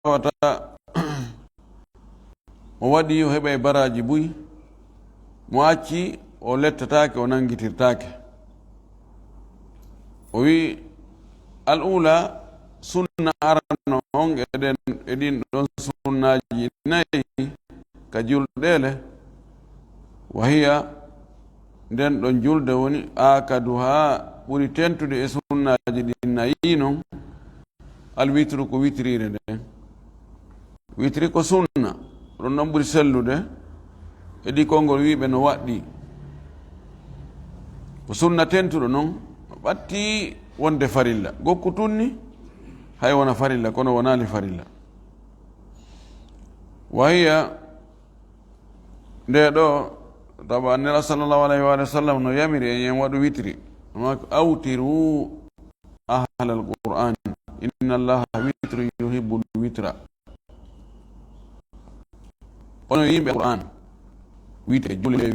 tawata o waɗi o heɓa e baraji buyi mo acci o lettatake o nangitirtake o wi al ula sunna arano on eɗin ɗon sunnaji nayi ka julɗele wahiya nden ɗon julde woni akadu ha ɓuri tentude e sunnaji ɗin nayi non alwitru ko witrire nden witri ko sunna ɗon ɗon ɓuri sellude e konngol wiɓe no waɗɗi ko sunna tentuɗo noon ɓatti wonde farilla gokku tunni hay wona farilla kono wonali farilla wahiya nde ɗo tawa annira sallllahu alayhi wa sallam no yamiri e yen waɗu witri awtiru ahla alquran inna allaha witru yuhibbul witra ono yimɓe qur'an wiite julde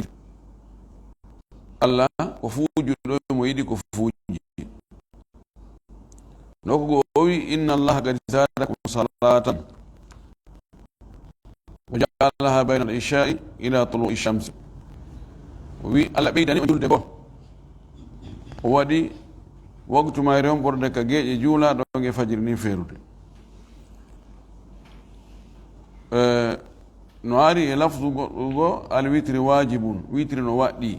allah ko fuujuɗo mo yiɗi ko fuuji noko o wi inna allaha qad zadakum salatan wa ja'alaha bayna al-isha'i ila tulu'i shamsi o wi allah ɓeydani o julde goo o waɗi waktu mayre on ɓorde ka geeƴe juulaɗo e fajiri ni feerude no ari e lafdu goɗɗugo alwitri wajibun witri no waɗɗi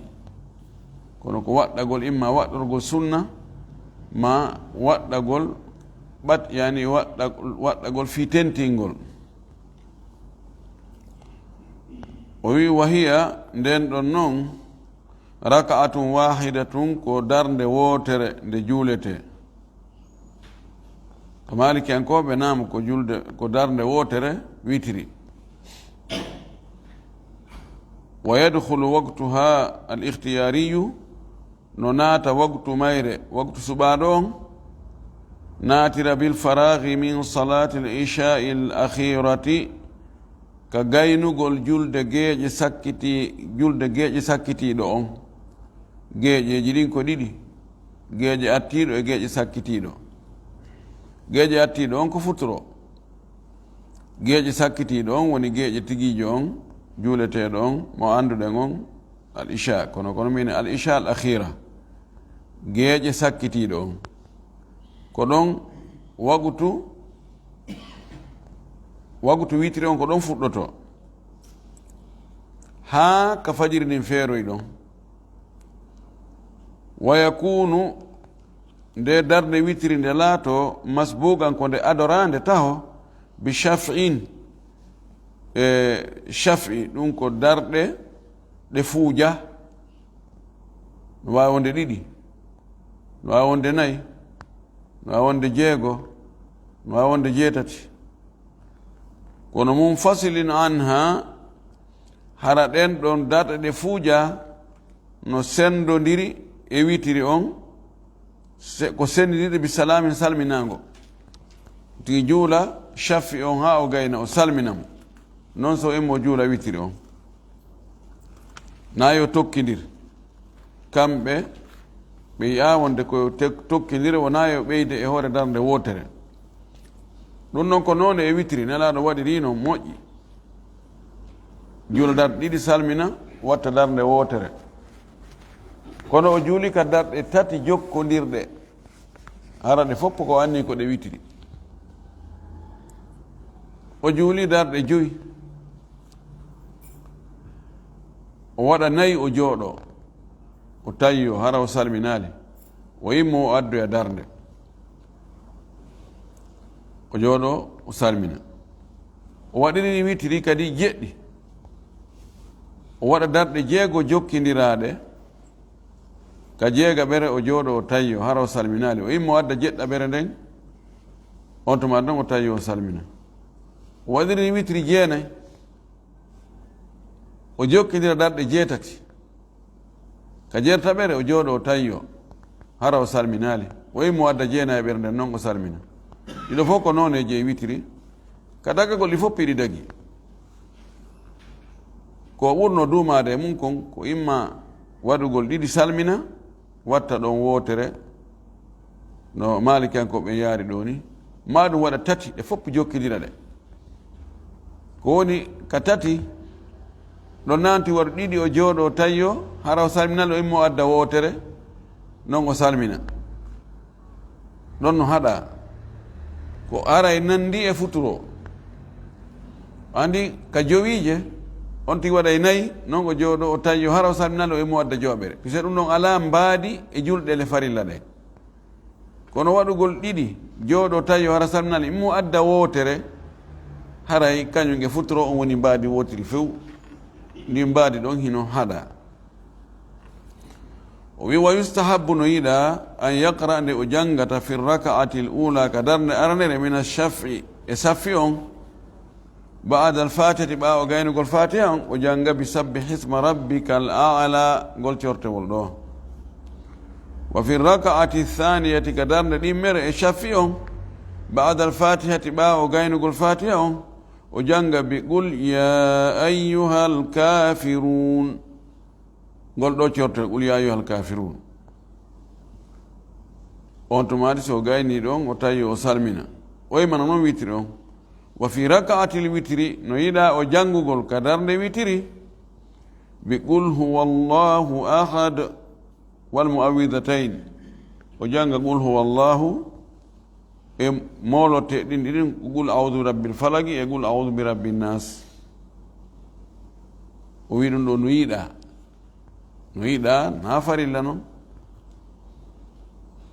kono ko waɗɗagol imma waɗɗorgol sunna ma waɗɗagol yani waɗɗagol fi tentingol o wi wahiya nden ɗon noon raka'atun wahidatun ko darnde wootere nde juulete ko malikiyankoɓe naama ko darnde wootere witri wa yadkhulu waqtuha al ikhtiyariyu no naata waktu mayre waktu suɓaɗo on naatira bil faraghi min salati al isha'i al akhirati ka gaynugol julde geeƴe sakkitiɗo on geeƴeji ɗin ko ɗiɗi geeƴe attiɗo e geeƴe sakkitiɗo geeƴe attiɗo on ko futuro geeƴe sakkitiɗo on woni geeƴe tigijo on juuleteɗo on mo anduɗen on al isha kono min al isha al akhira geeƴe sakkitiɗo on ko ɗon wagutu witiri on ko ɗon fuɗɗoto haa ka fajiri ndin feeroy ɗon wa yakunu nde darde witiri nde laato masbugan ko nde adorande taho bi shaf'in shaf'i ɗum ko darɗe ɗe fuuja no wawi wonde ɗiɗi no wawi wonde nayyi no wawi wonde jeego no wawi wonde jeetati kono munfasilin anha hara ɗen ɗon darɗe ɗe fuuja no sendodiri e witiri on ko sendidiɗe bi salamin salminago tigi juula shaffi on ha o gayna o salminamo noon so immo juula witiri on na yo tokkidir kamɓe ɓe yiya wonde ko tokkidire wona yo ɓeyde e hoore darde wotere ɗum noon ko noon e witiri nelaɗo waɗiri no moƴƴi juula darɗe ɗiɗi salmina watta darde wotere kono o juuli ka darɗe tati jokkodirɗe hara ɗe fof ko anni ko ɗe witiri o juuli darɗe joyi o waɗa nayi o jooɗo o tayyo hara o salminali o yimmo o addoya darde o jooɗo o salmina o waɗiri witiri kadi jeɗɗi o waɗa darɗe jeego jokkidiraɗe ka jeega ɓere o jooɗo o tayyo hara o salminali o yimmo o adda jeɗɗa ɓere nden on tuma ɗon o tayyo o salmina o waɗiri witiri jeenayi o jokkidira darɗe jeetati ka jeertaɓere o jooɗo o tayyo hara o salminali o yimmo o adda jeenayi ɓere nden noon o salmina ɗiɗo fof ko noon e je witiri ka dagagol ɗi fof piɗi dagi ko ɓurno duumade e mum kon ko imma waɗugol ɗiɗi salmina watta ɗon wootere no malikiyankoɓe yaari ɗo ni ma ɗum waɗa tati ɗe fopp jokkidira ɗe ko woni ka tati ɗo nanti waɗo ɗiɗi o jooɗo tayyo hara o salminal o immo adda wootere non o salmina ɗon no haɗa ko aray nandi e futuro andi ka jowiije on tigi waɗa e nayi non o jooɗo o tayyo hara o salminal o immo adda jooɓere puisque ɗum ɗon ala mbaadi e julɗe le farilla ɗe kono waɗugol ɗiɗi jooɗo tayyo hara salminal immo adda wootere haray kañum e futuro on woni mbaadi wootiri few ndi mbaadi ɗon hino haɗa o wi wa yustahabu no yiɗa an yaqra nde o jangata fi rakaati l ula ka darde arnere min alchafi e saffi on bada alfatihati ɓawo gaynugol fatiha on o janga bi sabbi hisma rabbika al ala ngol cortewol ɗo wa fi rakaati thaniyati ka darde ɗimmere e chafi on bada alfatihati ɓawo gaynugol fatiha on o janga bi qul ya ayyuha alkafirun ngol ɗo cortel qul ya ayyuha alkafirun on tumati so gayni ɗon o tawi o salmina o yimana noon witiri on wa fi rakaatil witiri no yiɗa o jangugol ka darde witiri bi qul huwa allahu ahad wal muawidatayn o janga qul huwa allahu e molote ɗin ɗiɗin qul audu rabbil falagi e qul audu bi rabbin nas o wi ɗum ɗo no yiɗa na farilla noon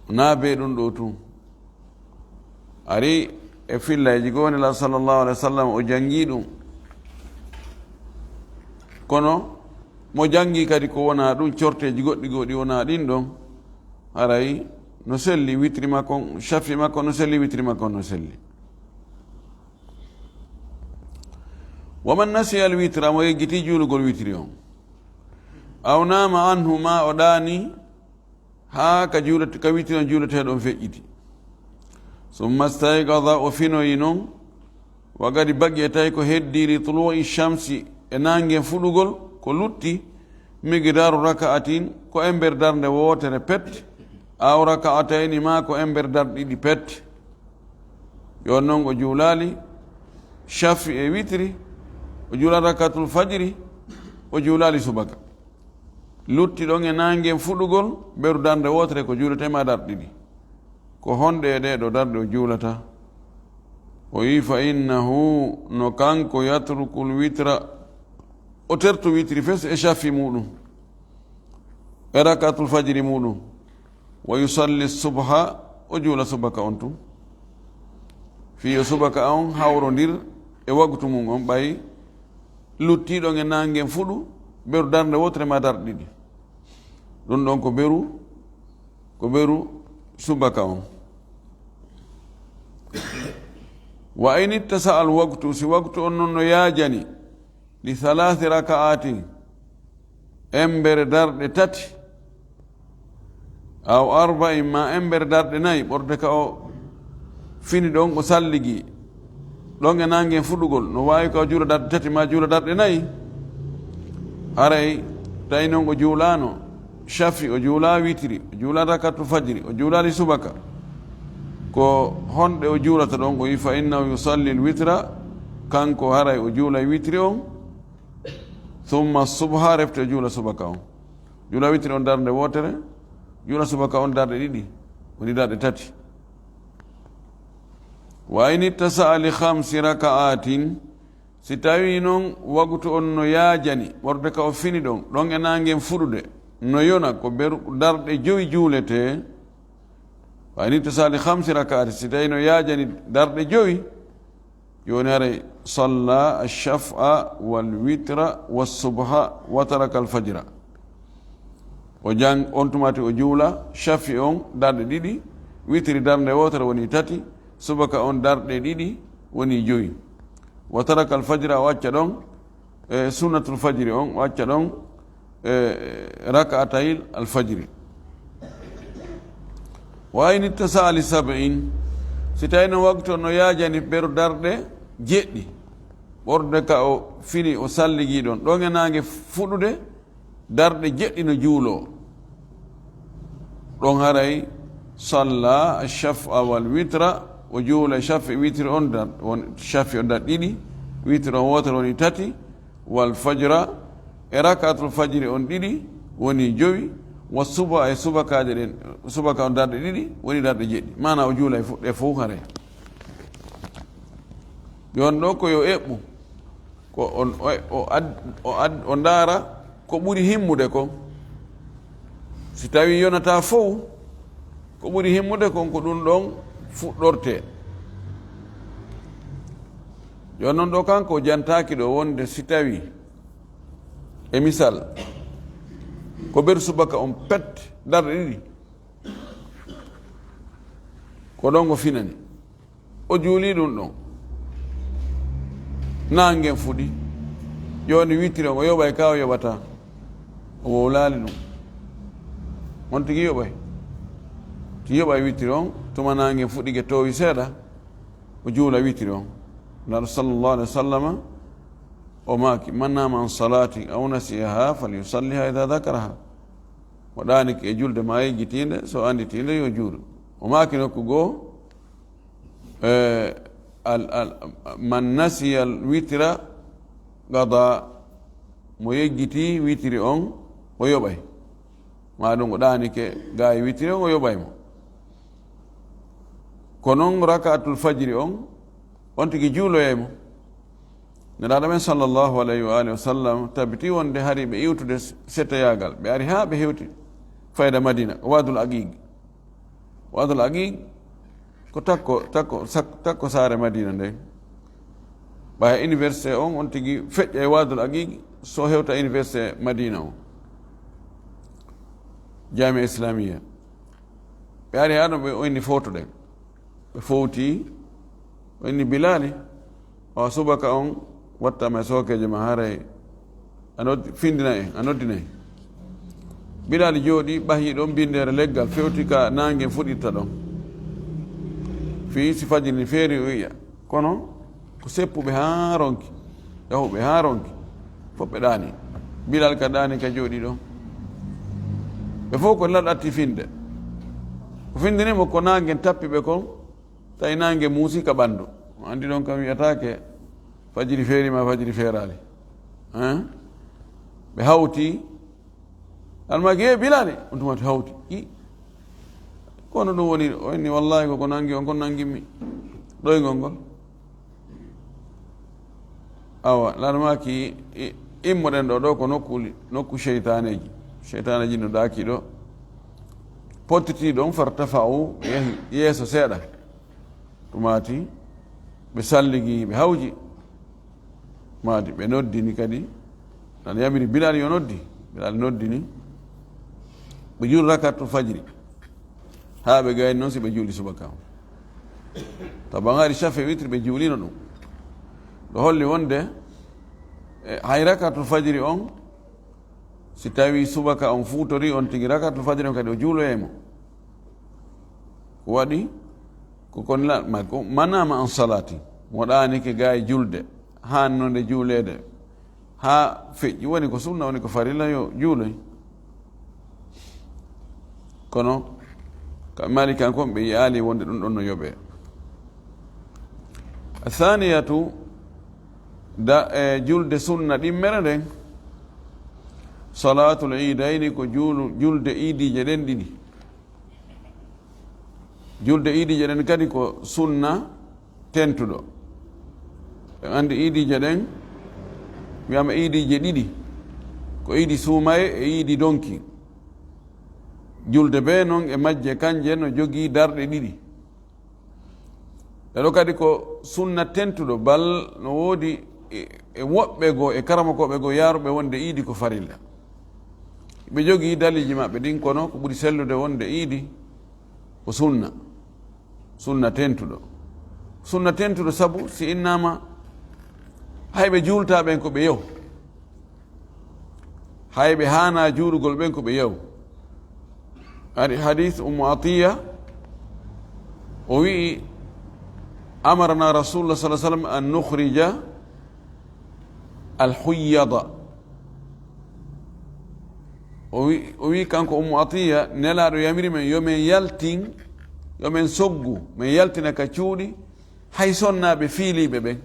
na be ɗum ɗo tun ari e fillaji goni la sallllahu alih wa sallam o jangi ɗum kono mo jangi kadi ko wona ɗum corteji goɗɗi goɗi wona ɗin ɗon haray no selli witri makko chafi makko no selli witri makko no selli waman nasiya al witra mo yeggiti juulugol witri on aw nama anhu ma o ɗaani ha ka witri on juuleteɗon feƴƴiti summa staygada o finoyi noon wagadi baggi e tawi ko heddiri tuloi chamsi e nangue fuɗugol ko lutti migidaru raka'atin ko e nder darde wootere pet aw raka'atayni ma ko e nder darde ɗiɗi pet yon noon o juulali chafi e witri o juulali rakatul fajiri o juulali subaka lutti ɗon e nangue fuɗugol ɓeru darde wootere ko juuletema darde ɗiɗi ko honɗe e ɗeɗo darɗe o juulata o wi fa innahu no kanko yatrukul witra o tertu witri fes e chafi muɗum e rakatul fajiri muɗum wa yusalli subha o juula subaka on tun fiyo subaka on hawrodir e waktu mum on ɓayi luttiɗon e nangue fuɗu ɓeru darde wotere ma darɗe ɗiɗi ɗum ɗon ko ɓeru subaka on wa in ittasa al waktu si waktu on noon no yaajani li halathi raka'atin embere darɗe tati aw arba'in ma embere darɗe nayi ɓorde ka o fini ɗon o salligi ɗon e nangue fuɗugol no wawi ka o juula darɗe tati ma juula darɗe nayi haray tawi noon o juulano chafi o juula witiri o juula rakatu fajiri o juulali subaka ko honɗe o juulata ɗon o wi fa innahu yusalli l witra kanko haray o juula witiri on thumma subha refte o juula subaka on juula witiri on darde wootere juula subaka on darde ɗiɗi woni darde tati wa in ittasa'a li hamsi raka'atin si tawi noon waktu on no yaajani ɓorde ka o fini ɗon e nangue fuɗude no yona ko darɗe joyi juulete wa in ittasa'a li hamsi raka'atin si tawi no yaajani darɗe joyi joni haray salla alchafa walwitra walsubha wa taraka alfajira on tumati o juula chafi on darɗe ɗiɗi witri darde wotere woni tati subaka on darɗe ɗiɗi woni joyi wa taraka alfajira o acca ɗon e sunnatul fajiri on o acca ɗon raka'atayil alfajiri wa in ittasa'a li sab'in si tawi no waktu no yaajani ɓeru darɗe jeɗɗi ɓorde ka o fini o salligi ɗon e nangue fuɗude darɗe jeɗɗi no juulo ɗon haray salla alchafa walwitra o juula chafi witri on chafi o dar ɗiɗi witr on wotere woni tati wal fajra e rakatul fajri on ɗiɗi woni jowi wa suba e subakaje ɗen subaka on darɗe ɗiɗi woni darɗe jeɗɗi mana o juula e fof hare yon ɗo ko yo eɓɓu ko o ndaara ko ɓuri himmude ko si tawi yonata fof ko ɓuri himmude kon ko ɗum ɗon fuɗɗorte jon noon ɗo kanko jantaki ɗo wonde si tawi e misal ko ber subaka on pet darɗe ɗiɗi ko ɗon ko finani o juuli ɗum ɗon nangen fuɗi joni witiri on o yoɓay ka o yoɓata o wowlali ɗum on tigi yoɓay ti yoɓay witiri on tuma nangen fuɗike towi seeɗa o juula witiri on naɗo sallllahu alih wa sallama o maaki man nama an salati aw nasiyaha falyusalliha ida dakaraha o ɗaniki e julde ma yejjitinde so anditinde yo juuɗo o maaki nokku goo man nasiya al witra gada mo yejjiti witiri on o yoɓay ma ɗum o ɗanike ga e witiri on o yoɓaymo ko noon rakatul fajiri on tigi juuloyemo nelaɗo men sallllahu alayhi wa alihi wa sallam tabiti wonde hari ɓe iwtude settoyagal ɓe ari ha ɓe hewti fayda madina wadul aqiq ko takko saare madina nde ɓaya université on tigi feƴƴa e wadul aqiq so hewta université madina o jamia islamia ɓe ari ha ɗon ɓe oyni photo ɗen ɓe fowti o inni bilali o subaka on wattama e sokeje ma haray findina en a noddina en bilali jooɗi ɓahi ɗon bindere leggal fewti ka nangue fuɗirta ɗon fi si fajiri ni feeri o yiya kono ko seppuɓe ha ronki yahuɓe ha ronki fof ɓe ɗani bilal ka ɗani ka jooɗi ɗon ɓe fof ko laɗatti finde ko findinimo ko nangue tappiɓe kon tawi nangue muusi ka ɓandu andi ɗon kam wiyatake fajiri feerima fajiri feerali ɓe hawti almaki e bilali on tumati hawti i kono ɗum woni o inni wallahi koko nangi on kon nangimmi ɗoygol ngol awa lanmaki immoɗen ɗo ko nokku cheytaneji no ɗaki ɗo pottiti ɗon fartafa u yehi yeeso seeɗa tumati ɓe salligi ɓe hawji madi ɓe noddini kadi nan yamiri bilal yo noddi bilal noddini ɓe juuli rakatul fajiri ha ɓe gayni noon si ɓe juuli subaka o tabangari chafe witri ɓe juulino ɗum ɗo holli wonde hay rakatul fajiri on si tawi subaka on fuutori on tigi rakatul fajiri on kadi o juuloyemo ko waɗi kokon manama an salati moɗanike ga e julde hannode juulede ha feƴƴi woni ko sunna woni ko farilla yo juuloy kono mali kan kon ɓe yaali wonde ɗum ɗon no yoɓe athaniyatu julde sunna ɗimmere nden salatul idayni ko julde idije ɗen ɗiɗi julde idije ɗen kadi ko sunna tentuɗo ɓe andi idije ɗen wiyama idije ɗiɗi ko idi suumaye e idi donki julde be noon e majje kanje no jogii darɗe ɗiɗi ɗeɗo kadi ko sunna tentuɗo bal no woodi e woɓɓe goo e karamakoɓe goo yaaruɓe wonde iidi ko farilla ɓe jogii daliji maɓɓe ɗin kono ko ɓuri sellude wonde iidi ko sunna tentuɗo sabu si innama hayɓe juulta ɓen ko ɓe yew hayɓe hana juulugol ɓen ko ɓe yew ari hadith ummu atiya o wii amarna rasulullah sa sallam an nukhrija alhuyyada o wi kanko ummu atiya nelaɗo yamiri men yomen yaltin yomen soggu min yaltina ka cuuɗi hay sonnaɓe fiiliɓe ɓen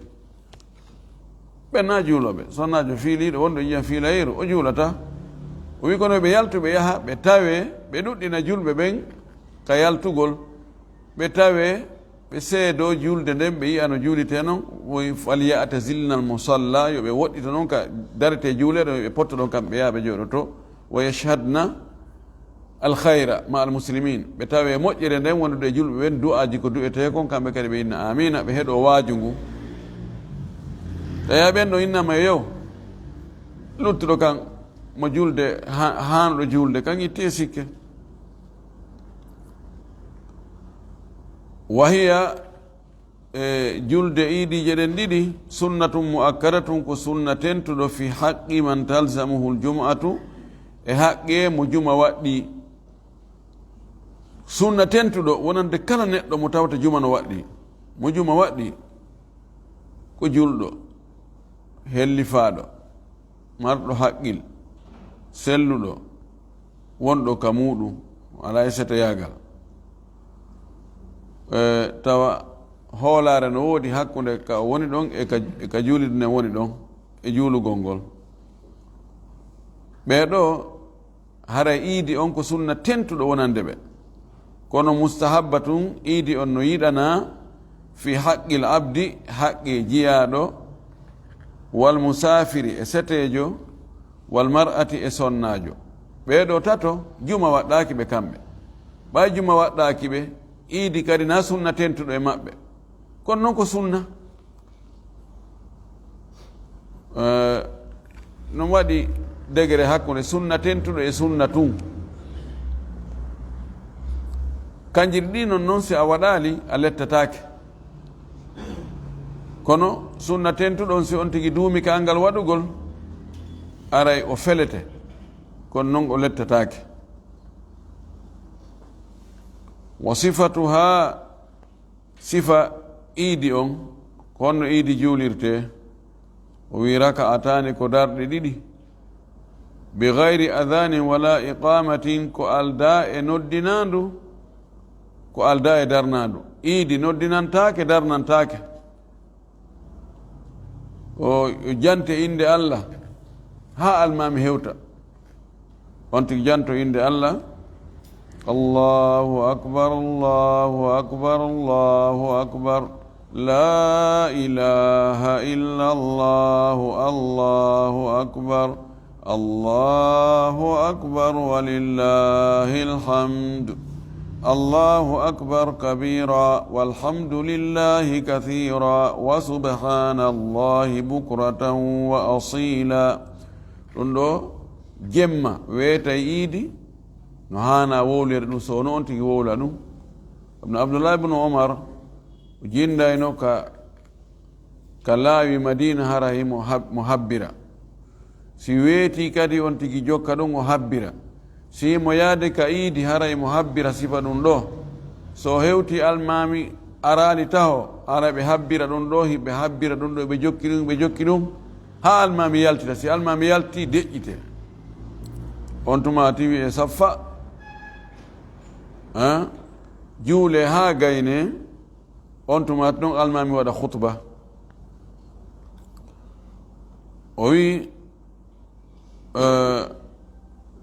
ɓenna juuloɓe sonnajo fiiliɗo wonɗo yiya fiilayru o juulata o wi kono ɓe yaltuɓe yaha ɓe tawe ɓe ɗuɗɗina julɓe ɓen ka yaltugol ɓe tawe ɓe seedo julde nden ɓe yiya no juulite noon woy falyata zilnal musalla yo ɓe woɗɗita noon ka darete juuleɗo ɓe potta ɗon kamɓe yaha ɓe jooɗoto wa yashhadna alkhayra ma almuslimin ɓe tawe moƴƴere nden wondude e julɓe ɓen du'aji ko du'ete kon kamɓe kadi ɓe inna amina ɓe heeɗo waaju ngu tawi ɓen ɗo innama yew luttuɗo kan mo julde hanuɗo julde kan itti e sikke wahiya julde iidije ɗen ɗiɗi sunnatum muakkadatum ko sunna tentuɗo fi haqqi man talzamuhu ljum'atu e haqqe mo juma waɗɗi sunna tentuɗo wonande kala neɗɗo mo tawata juma no waɗɗi mo juma waɗɗi ko julɗo hellifaɗo marɗo haqqil selluɗo wonɗo ka muɗum ala e setoyagal tawa hoolare no woodi hakkude ka woni ɗon e ka juulide nden woni ɗon e juulugol ngol ɓeeɗo hara iidi on ko sunna tentuɗo wonande ɓe kono mustahabba tun iidi on no yiɗana fi haqqil abdi haqqe jiyaɗo wal musafiri e setejo wal mar'ati e sonnajo ɓeeɗo tato juma waɗɗaki ɓe kamɓe ɓay juma waɗɗaki ɓe iidi kadi na sunna tentuɗo e maɓɓe kono noon ko sunna non waɗi degré hakkude sunna tentuɗo e sunna tun kanjiri ɗi noon si a waɗali a lettatake kono sunna tentuɗon si on tigi duumi ka ngal waɗugol aray o felete kono noon o lettatake wa sifatuha sifa iidi on ko honno iidi juulirte o wi raka'atani ko darɗe ɗiɗi bi gayri adhanin wala iqamatin ko alda e noddinandu ko alda e darnandu iidi noddinantake darnantake o jante inde Allah ha almami hewta on tigi janto inde Allah Allahu akbar Allahu akbar Allahu akbar la ilaha illa Allah Allahu akbar Allahu akbar walillahil hamd Allahu akbar kabira walhamdulillahi kathira wa subhanallahi bukratan wa asila ɗum ɗo jemma weeta iidi no hana wowlere ɗum so no on tigi wowla ɗum ibn abdullah ibn umar o jindayno ka laawi madina harahi mo habbira si weeti kadi on tigi jokka ɗum o habbira si mo yaade ka iidi haray mo habbira sifa ɗum ɗo so hewti almami arani taho ara ɓe habbira ɗum ɗo hiɓe habbira ɗum ɗo ɓe jokki ɗum ha almami yaltita si almami yalti deƴƴite on tuma tiwi e saffa juule ha gayne on tuma ɗon almami waɗa khutba o wi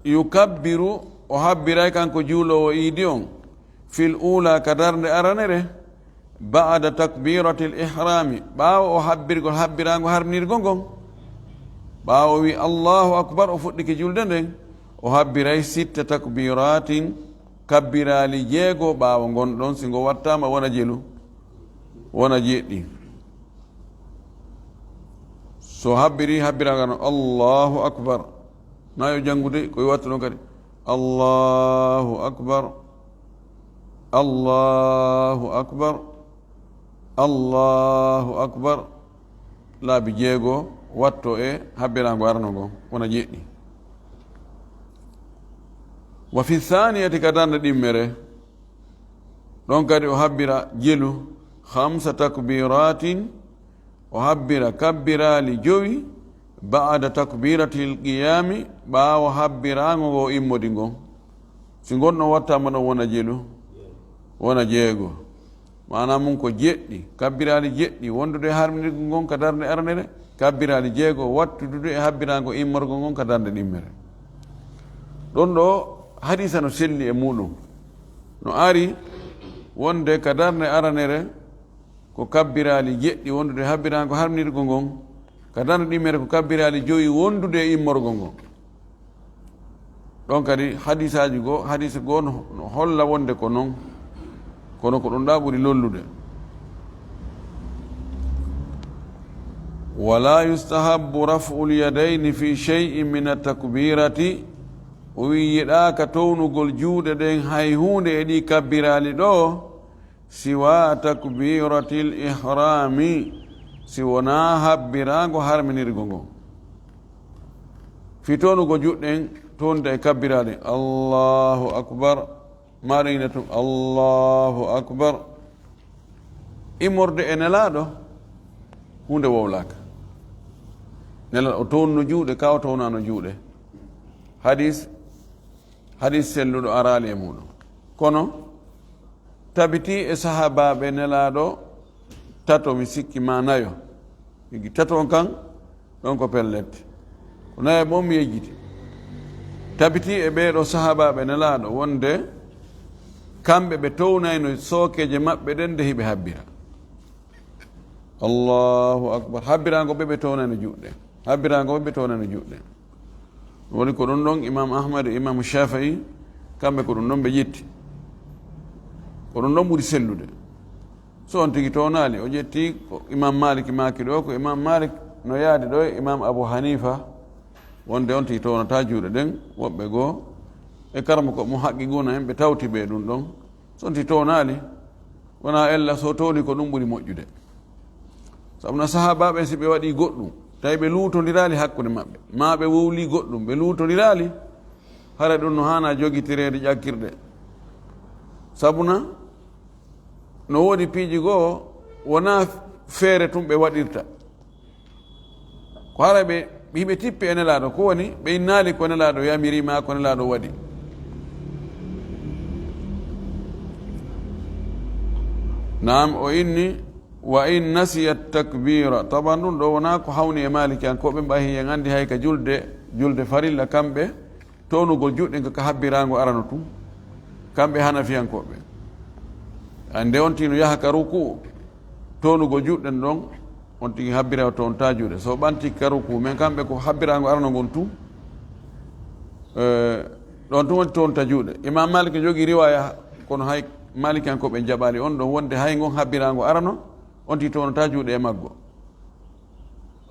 yukabbiru o habbiray kanko juulowo iidi on fil ula ka darde aranere ba'da takbirati lihrami ɓaawo o habbirgol habbirago harnirgol ngon ɓaawo wi allahu akbar o fuɗɗike julde nden o habbiray sitta takbiratin kabbirali jeego ɓaawo gonɗon singo wattama wona jelu wona jeɗɗi so habbiri habbiragano allahu akbar nayo janngude koye watta ɗon kadi allahu akbar allahu akbar allahu akbar laabi jeego watto e habbirago arano ngon wona jeɗɗi wa fi thaniyati ka darde ɗimmere ɗon kadi o habbira jelu 5 takbiratin o habbira kabbirali jowi ba'da takbiratil qiyami ɓaawo habbirago ngo immodi ngon si gonɗon wattama ɗon wona jelu wona jeego mana mum ko jeɗɗi kabbirali jeɗɗi wondude harminirgo ngon ka darde arnere kabbirali jeego wattudude e habbirango immorgo ngon ka darde ɗimmere ɗon ɗo hadisa no selli e muɗum no ari wonde ka darde aranere ko kabbirali jeɗɗi wondude habbirango harminirgo ngon ka darde ɗimmere ko kabbirali joyi wondude e immorgo ngon ɗon kadi hadisaji goo hadisa goo no holla wonde ko noon kono ko ɗum ɗa ɓuri lollude wala yustahabu rafu lyadaini fi cheyin min atakbirati o wi yiɗaka townugol juuɗe ɗen hay hunde e ɗi kabbirali ɗo siwa takbirati l ihrami si wona habbirago harminirgo ngon fi townugo juɗɗen townde e kabbirali allahu akbar maɗo ina tum allahu akbar immorde e nelaɗo hunde wowlaka nelaɗo o townno juuɗe ka o townano juuɗe hadis selluɗo arali e muɗum kono tabiti e sahabaɓe nelaɗo tato mi sikki ma nayo igi tato kan ɗon ko pellette ko nayo ɓon mi yejjiti tabiti e ɓeeɗo sahabaɓe nelaɗo wonde kamɓe ɓe townayno sookeje maɓɓe ɗen nde hiɓe habbira allahu akbar habbirago ɓe townayno juɗɗe habbirago ɓe townayno juɗɗe woni ko ɗum ɗon imam ahmad e imam shafii kamɓe ko ɗum ɗon ɓe ƴetti ko ɗum ɗon ɓuri sellude so on tigi townali o ƴetti ko imam malik maki ɗo ko imam malik no yaadi ɗo e imam abou hanifa wonde on tigi townata juuɗe ɗen woɓɓe goo e karama ko mo haqqiguna en ɓe tawti ɓe ɗum ɗon so on tigi townali wona ella so towni ko ɗum ɓuri moƴƴude sabu no sahabaɓe si ɓe waɗi goɗɗum tawi ɓe luutodirali hakkude maɓɓe ma ɓe wowli goɗɗum ɓe luutodirali hara ɗum no hana joguitirede ƴakkirɗe sabuna no woodi piiji goo wona feere tum ɓe waɗirta ko hara ɓe hiɓe tippi e nelaɗo ko woni ɓe innali ko nelaɗo yamirima ko nelaɗo waɗi nam o inni wa in nasiya takbira taban ɗum ɗo wona ko hawni e maliki an koɓe mbahi en andi hay ka julde farilla kamɓe townugol juɗɗe ka habbirago arano tum kamɓe hanafiyankoɓe ande on tino yaha ka ruku townugol juɗɗen ɗon on tigi habbira townta juuɗe so ɓanti ka ruku men kamɓe ko habbirago arano gon tum ɗon tum woni townta juuɗe imam malik jogui riwaya kono hay malikiyankoɓe jaɓali on ɗon wonde hay gon habbirago arano on ti townata juuɗe e maggo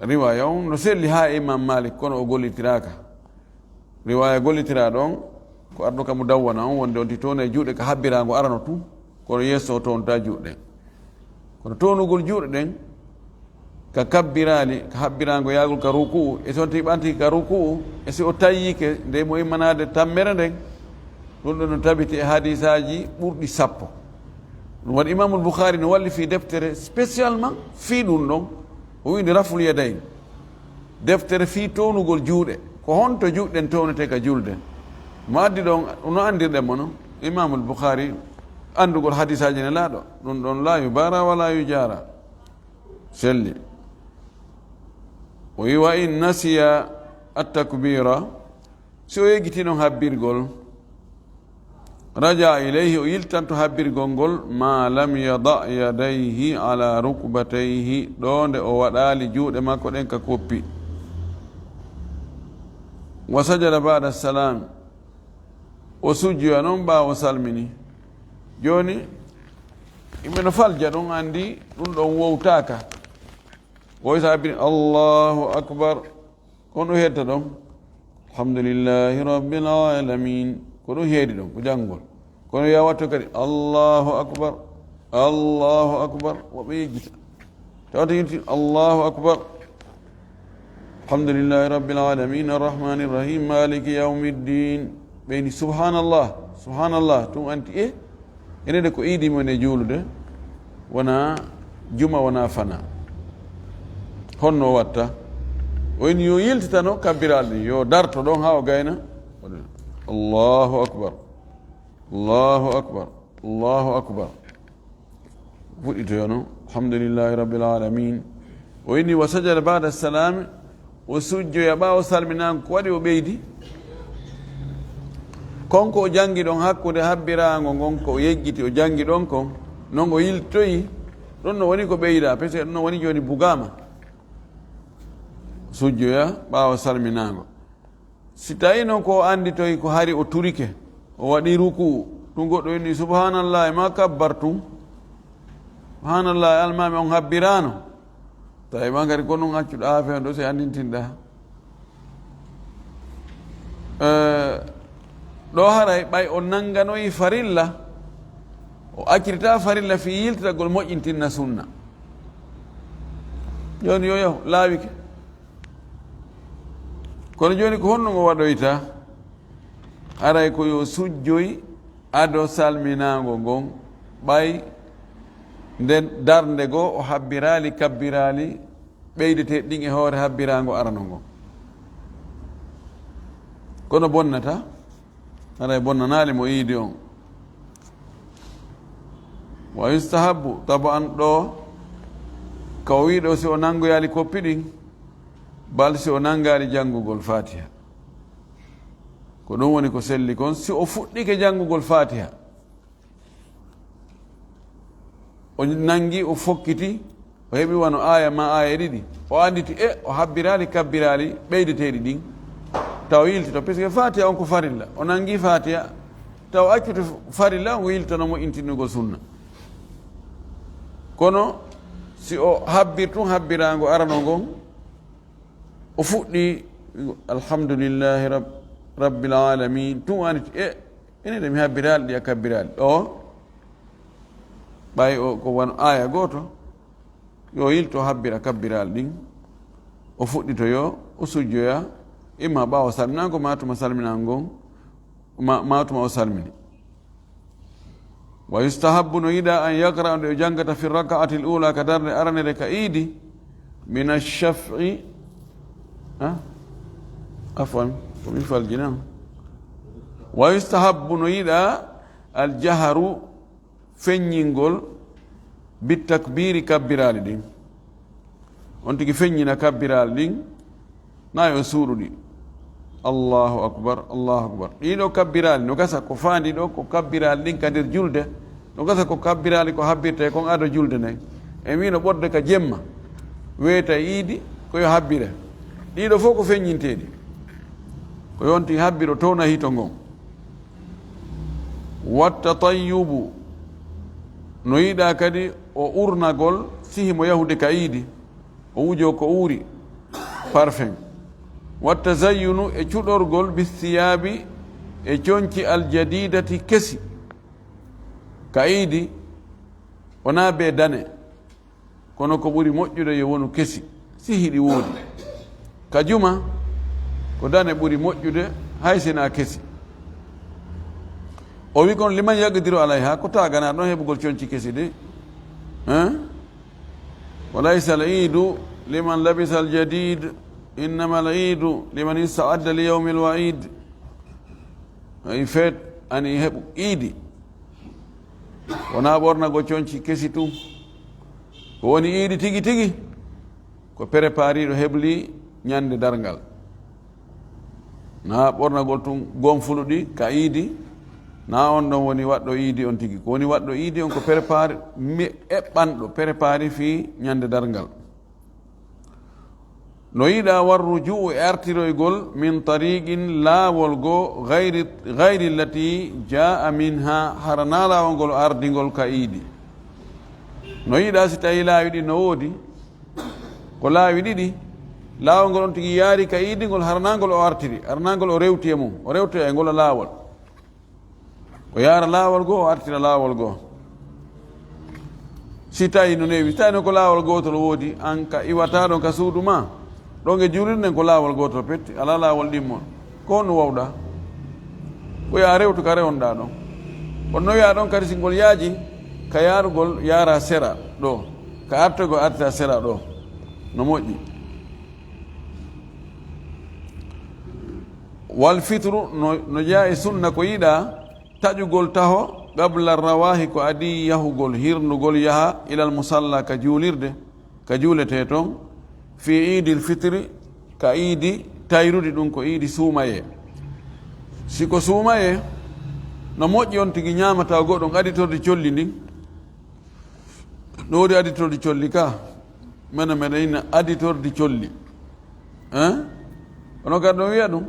riwaya on no selli ha imam malik kono o gollitiraka riwaya gollitira ɗon ko arɗo kam dawwana on wonde on ti towna e juuɗe ka habbirago arano tum kono yesso o townata juuɗe kono townugol juuɗe ɗen ka kabbirali ka habbirago yagol ka ruku'u e so ti ɓanti ka ruku'u e si o tayyike nde mo immanade tammere nden ɗum ɗo no tabiti e hadisaji ɓurɗi 10 ɗum waɗi imamul boukhari no walli fi deftere spécialement fii ɗum ɗon o windi raful yadayn deftere fii townugol juuɗe ko honto juɗɗen townete ka julde mo addi ɗon no andirɗenmo no imamul boukhari andugol hadisaji ne laaɗo ɗum ɗon la yubara wala yujara selli o wi wa in nasiya attakbira si o yeggiti noon habbirgol raja ilayhi o yiltanto habbirgol ngol ma lam yada yadayhi ala rukbatayhi ɗo nde o waɗali juuɗe makko ɗen ka koppi wa sajada bada salam o sujjoya noon ɓawo salmini joni yimɓe no falja ɗum andi ɗum ɗon wowtaka woy sa habbiri allahu akbar kono ɗum hedta ɗon alhamdulillahi rabbil alamin ko ɗum heedi ɗon ko janngol kono ya watto kadi allahu akbar woɓe yejjita tawata yinti allahu akbar alhamdulillahi rabbil alamin arrahmani irrahim maliki yawmiddin ɓeyni subhanallah tum anti enede ko iidimon e juulude wona juma wona fana honno watta o ini yo yiltitano kabbiral ɗi yo darto ɗon ha o gayna allahu akbar fuɗɗitoyo no alhamdulillahi rabbil alamin o inni wa sajada ba'da salami o sujjoya ɓaawo salminago ko waɗi o ɓeydi konko o jangi ɗon hakkude habbirago ngon ko o yeggiti o jangi ɗon kon non o yiltoyi ɗon no woni ko ɓeyda par ce que ɗon no woni joni bugama sujjoya ɓaawo salminago si tawi noon ko anditoyi ko hari o turike o waɗi ruku ɗum goɗɗo inni subhanallahi ma kabbartum subhanallahi almami on habbirano tawi ma kadi ko noon accuɗo afe ɗo si andintinɗa ɗo haray ɓay o nannganoyi farilla o accirta farilla fi yiltitagol moƴƴintinna sunna joni yo yahu laawike kono joni ko honno ngo waɗoyta haray ko yo sujjoy ado salminago ngon ɓay nden darnde goo o habbirali kabbirali ɓeydete ɗin e hoore habbirago arano ngon kono bonnata haray bonnanali mo iidi on wa yustahabu tabo an ɗo kaw wiɗo si o nangoyali koppi ɗin bal si o nangali janngugol fatiha ko ɗum woni ko selli kon si o fuɗɗike janngugol fatiha o nangi o fokkiti o heɓi wano aya ma aya ɗiɗi o anditi o habbirali kabbirali ɓeydeteɗi ɗin taw yiltito par ce que fatiha on ko farilla o nangi fatiha taw accute farilla o yiltanomo intinnugol sunna kono si o habbir tun habbirago arano ngon o fuɗɗi alhamdulillahi rabbil alamin tun anditi enede mi habbirali ɗi a kabbirali ɗo ɓay o ko won aya goto yo yilto habbira kabbiral ɗin o fuɗɗitoyo o sujjoya imma ɓawo salminago matuma salminago ngon matuma o salmini wa yustahabu no yiɗa an yakra nde o jangata fi rakaati l ula ka darde aranere ka iidi min alchafi afwan komin faljinam wa yustahabu no yiɗa aljaharu feññingol bitakbiri kabbirali ɗin on tigi feññina kabbirali ɗin nayo suuɗuɗi allahu akbar ɗiɗo kabbirali no gasa ko fandi ɗo ko kabbirali ɗin ka nder julde no gasa ko kabbirali ko habbirte kon ado julde nayi e wino ɓodde ka jemma weeta iidi koyo habbire ɗiɗo fof ko feññinteɗi ko yonti habbiro towna hito ngon wattatayyubu no yiɗa kadi o urnagol sihi mo yahude ka iidi o wujo ko uuri parfum wattazayyunu e cuɗorgol bithiyabi e coñci aljadidati kesi ka iidi wona be dane kono ko ɓuri moƴƴude yo wonu kesi sihi ɗi woodi ka juma ko dane ɓuri moƴƴude hay sina kesi o wi kon liman yaqdiru alayha ko tagana ɗon heɓugol coñci kesi de walaysa al idu liman labisa al jadid innama al idu liman istaadda li yawmi al waid ay feet ani heɓu iidi wona ɓornago coñci kesi tum ko woni iidi tigi tigi ko prépariɗo heɓli ñande dargal na ɓornagol tum gonfuluɗi ka iidi na on ɗon woni waɗɗo iidi on tigi ko woni waɗɗo iidi on ko prépare eɓɓanɗo prépari fi ñande dargal no yiɗa warrujuu e artiroygol min tariqin laawol goo gayri llati jaa minha harana laawol ngol ardingol ka iidi no yiɗa si tawi laawi ɗi no woodi ko laawi ɗiɗi laawol ngol on tigi yaari ka iidi ngol haranagol o artiri haranagol o rewti e mum o rewto e ngol laawol o yaara laawol goo o artira laawol goo si tawi no newi si tawi no ko laawol gootol woodi an ka iwata ɗon ka suudu ma ɗon e juulirden ko laawol gootol petti ala laawol ɗimmon ko honno wawɗa ko ya rewto ka rewonɗa ɗon onno wiya ɗon kadi si ngol yaaji ka yaarugol yaara sera ɗo ka artogol arta sera ɗo no moƴƴi wal fitru no jaa e sunna ko yiɗa taƴugol taho qabla rawahi ko adi yahugol hirnugol yaha ilal musalla ka juulirde ka juulete toon fi idil fitri ka idi tayrude ɗum ko idi suumaye siko suumaye no moƴƴi on tigi ñamata goɗɗon aditorde colli ndin no wodi aditorde colli ka mena meɗa ina aditorde colli ono kadi ɗon wiya ɗum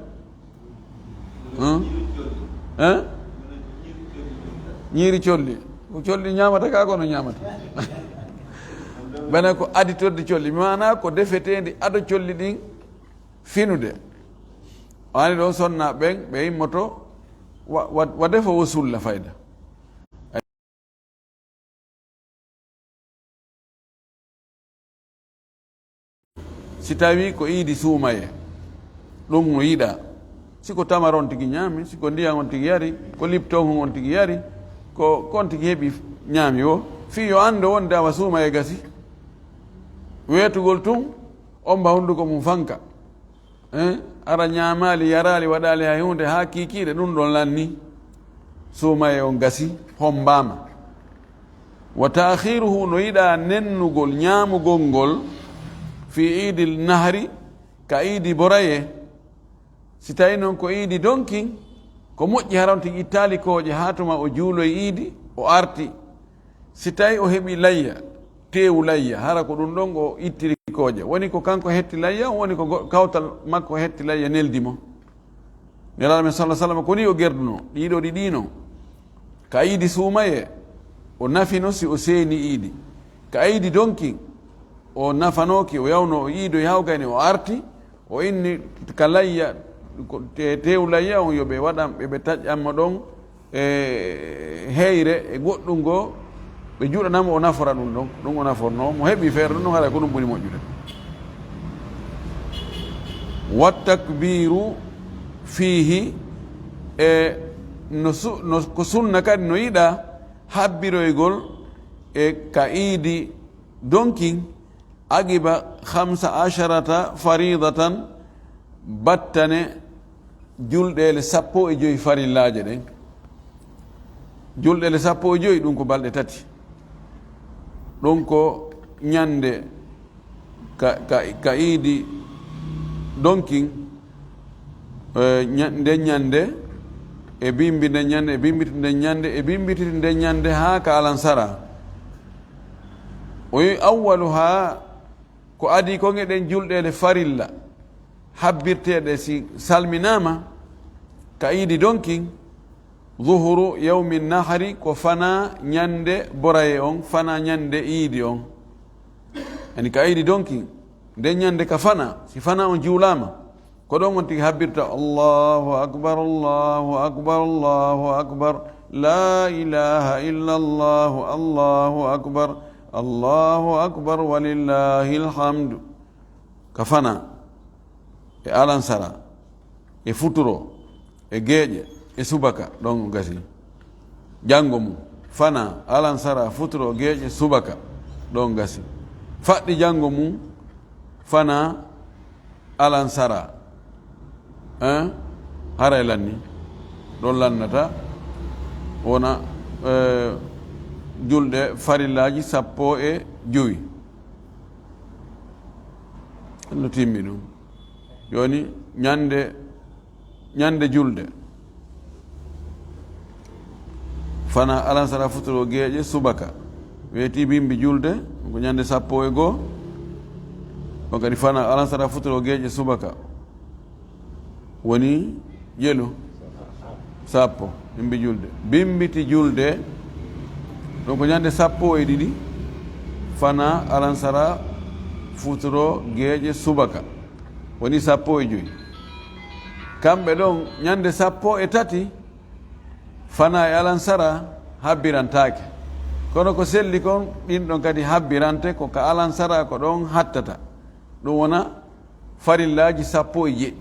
ñiiri colli ko colli ñamata ka kono ñamata bene ko aditorde colli mana ko defetede ado colli ɗin finude wani ɗon sonna ɓen ɓe yimmoto wa defa wo sulla fayda si tawi ko iidi suumaye ɗum no yiɗa siko tamar on tigi ñaami siko ndiyan on tigi yari ko lipton on tigi yari ko on tigi heeɓi ñaami o fi yo ande wonde awa suumaye gasi weetugol tun on mba hunduko mum fanka ara ñaamali yarali waɗali hay hunde ha kikiɗe ɗum ɗon lanni suumaye on gasi hombama wa taakhiruhu no yiɗa nennugol ñaamugol ngol fi idil nahri ka idi boraye si tawi noon ko idi donkin ko moƴƴi haron tigi ittalikoje ha tuma o juuloye idi o arti si tawi o heeɓi layya tewu layya hara ko ɗum ɗon o ittiri koje woni ko kanko hetti layya woni ko kawtal makko hetti layya neldimo nelaɗo men sallam ko ni o gerduno ɗiɗo ɗi ɗino ka idi suumaye o nafino si o seeni iidi ka idi donki o nafanoki o yawno o iido yawgani o arti o inni ka layya tew layya on yoɓe waɗam ɓeɓe taƴƴanmo ɗon e heyre e goɗɗum goo ɓe juuɗanamo o nafora ɗum ɗon ɗum o naforno mo heeɓi feere ɗum ɗon haɗa ko ɗum ɓuri moƴƴude wattakbiru fihi e no ko sunna kadi no yiɗa habbiroygol e ka iidi donkin agiba 15 faridatan battane julɗele 15 farillaje ɗen julɗele 15 ɗum ko balɗe tati ɗum ko ñande ka iidi donkin nden ñande e bimbi nden ñande e bimbiti nden ñande e bimbititi nden ñande ha ka alansara o wi awwalu ha ko adi ko ngeɗen julɗele farilla habbirteɗe si salminama ka iidi donkin zuhuru yawmi nahari ko fana ñande boraye on fana ñande iidi on ani ka iidi donkin nden ñande ka fana si fana on juulama ko ɗon on tigi habbirta allahu akbar allahu akbar allahu akbar la ilaha illa allahu allahu akbar allahu akbar walillahi alhamdu ka fana e alansara e futuro e geeƴe e subaka ɗon gasi janngo mum fana alansara futuro geeƴe subaka ɗon gasi faɗɗi janngo mum fana alansara haray lanni ɗon lannata wona julɗe farillaji 15 no timmi ɗum joni ñande julde fana alansara futuro geeƴe subaka weeti bimbi julde ko ñande 11 on kadi fana alansara futuro geeƴe subaka woni jelu 10 bimbi julde bimbiti julde ɗum ko ñande 12 fana alansara futuro geeƴe subaka woni 15 kamɓe ɗon ñande 13 fana e alansara habbirantake kono ko selli kon ɗin ɗon kadi habbirante ko ka alansara ko ɗon hattata ɗum wona farillaji 17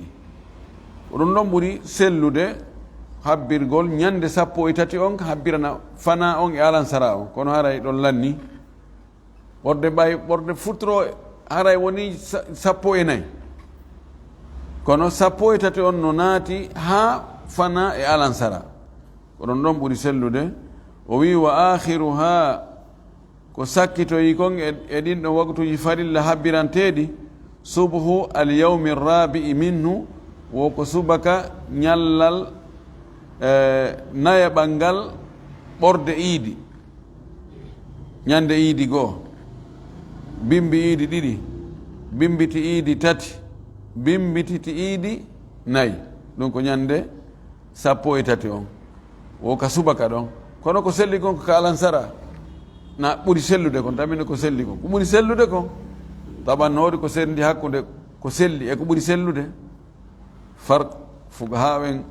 ko ɗum ɗon ɓuri sellude habbirgol ñande 13 on habbirana fana on e alansara on kono haray ɗon lanni ɓorde futuro haray woni 14 kono 13 on no naati ha fana e alansara ko ɗon ɗon ɓuri sellude o wi wa akhiruha ko sakkitoyi kon e ɗin ɗon waktuji farilla habbiranteɗi subhu alyawmi rabi'i minhu woko subaka ñallal naya ɓangal ɓorde iidi ñande iidi goo bimbi iidi ɗiɗi bimbiti iidi tati bimbititi iidi nayi ɗum ko ñande 13 on woka subaka ɗon kono ko selli kon ko ka alansara na ɓuri sellude kon tamine ko selli kon ko ɓuri sellude kon taɓannoɗi ko sendi hakkude ko selli e ko ɓuri sellude farq fukaha en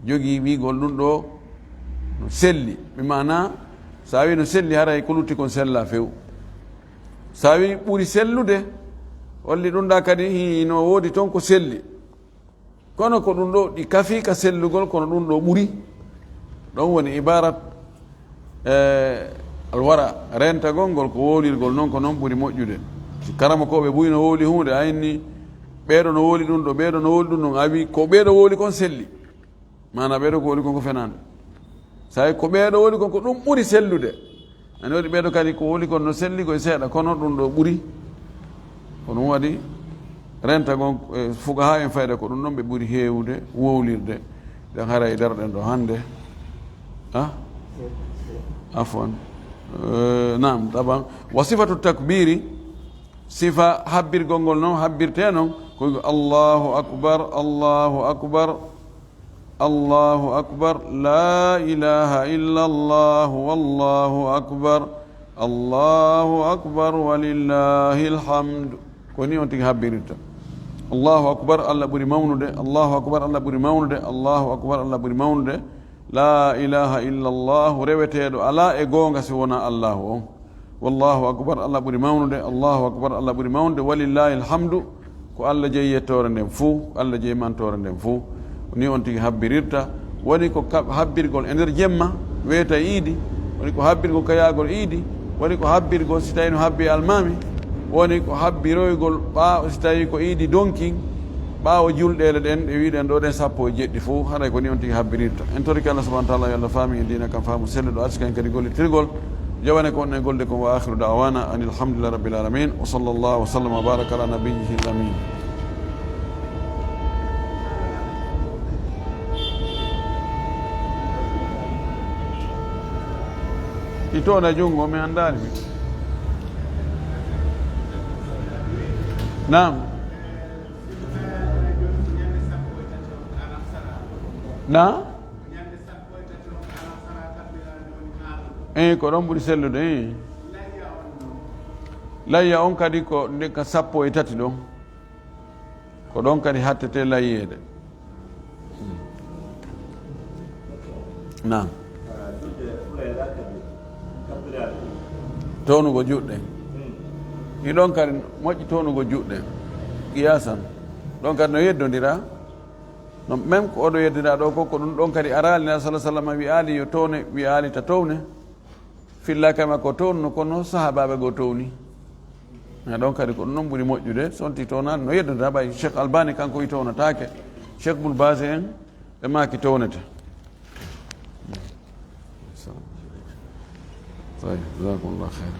jogii wiigol ɗum ɗo no selli ɓe mana sa wi no selli haray ko lutti kon sella few sa wi ɓuri sellude holli ɗum ɗa kadi no woodi toon ko selli kono ko ɗum ɗo ɗi kafi ka sellugol kono ɗum ɗo ɓuri ɗon woni ibarat alwara rentagol ngol ko wowlirgol noon ko noon ɓuri moƴƴude si karama koɓe ɓuy no wowli hunde ayinni ɓeeɗo no wowli ɗum ɗo ɓeeɗo no wowli ɗum ɗon a wi ko ɓeeɗo wowli kon selli mana ɓeeɗo ko wowli kon ko fenande sa wi ko ɓeeɗo wowli kon ko ɗum ɓuri sellude ani waɗi ɓeeɗo kadi ko wowli kon no selli koye seeɗa kono ɗum ɗo ɓuri ko ɗum waɗi rentagon fukaha en fayda ko ɗum ɗon ɓe ɓuri heewde wowlirde ɗen haray darɗen ɗo hannde afwan nam taban wa sifatu takbiri sifa habbirgol ngol noon habbirte noon koy allahu akbar allahu akbar allahu akbar la ilaha illa allah wallahu akbar walillahi alhamd koni on tigi habbirirta allahu akbar allah ɓuri mawnude allahu akbar allah ɓuri mawnude allahu akbar allah ɓuri mawnude la ilaha illa llahu reweteɗo ala e goonga si wona allahu on wallahu akbar allah ɓuri mawnude allahu akbar allah ɓuri mawnude walillahi alhamdu ko allah jeeyi yettore nden fuu ko allah jeeyi mantore nden fuu ni on tigi habbirirta woni ko habbirgol e nder jemma weeta iidi woni ko habbirgol kayagol iidi woni ko habbirgol si tawi no habbi almami woni ko habbiroygol ɓaawo si tawi ko iidi donkin ɓaawo julɗele ɗen ɗe wiɗen ɗo ɗen 17 fof haɗay ko ni on tigi habbirirta en toriki allah subahana taala yo allah faami e dina kam faamu selluɗo arsi ken kadi gollitirgol jawane ko onne golde kon wa akhiru dawana an alhamdulillah rabbil alamin wa sallallahu wa sallam wa baraka ala nabiyyihi l amin ɗi toon e junngo mi anndani mi nam na ko ɗon ɓuri sellude layya on kadi ko ndeka 13 ɗon ko ɗon kadi hattete layyede nam townugo juɗɗe i ɗon kadi moƴƴi townugo juɗɗe qiyasan ɗon kadi no yeddodira no même ko oɗo yeddira ɗo ko ɗum ɗon kadi arali nabi sallah sallam wi ali yo towne wi ali ta towne fillaka makko townuno kono sahabaɓe go towni ɗon kadi ko ɗum ɗon ɓuuri moƴƴude sonti townani no yeddodira ɓay cheikh albani kanko wi townatake cheikh boul base en ɓe maki townete طيب جزاكم الله خير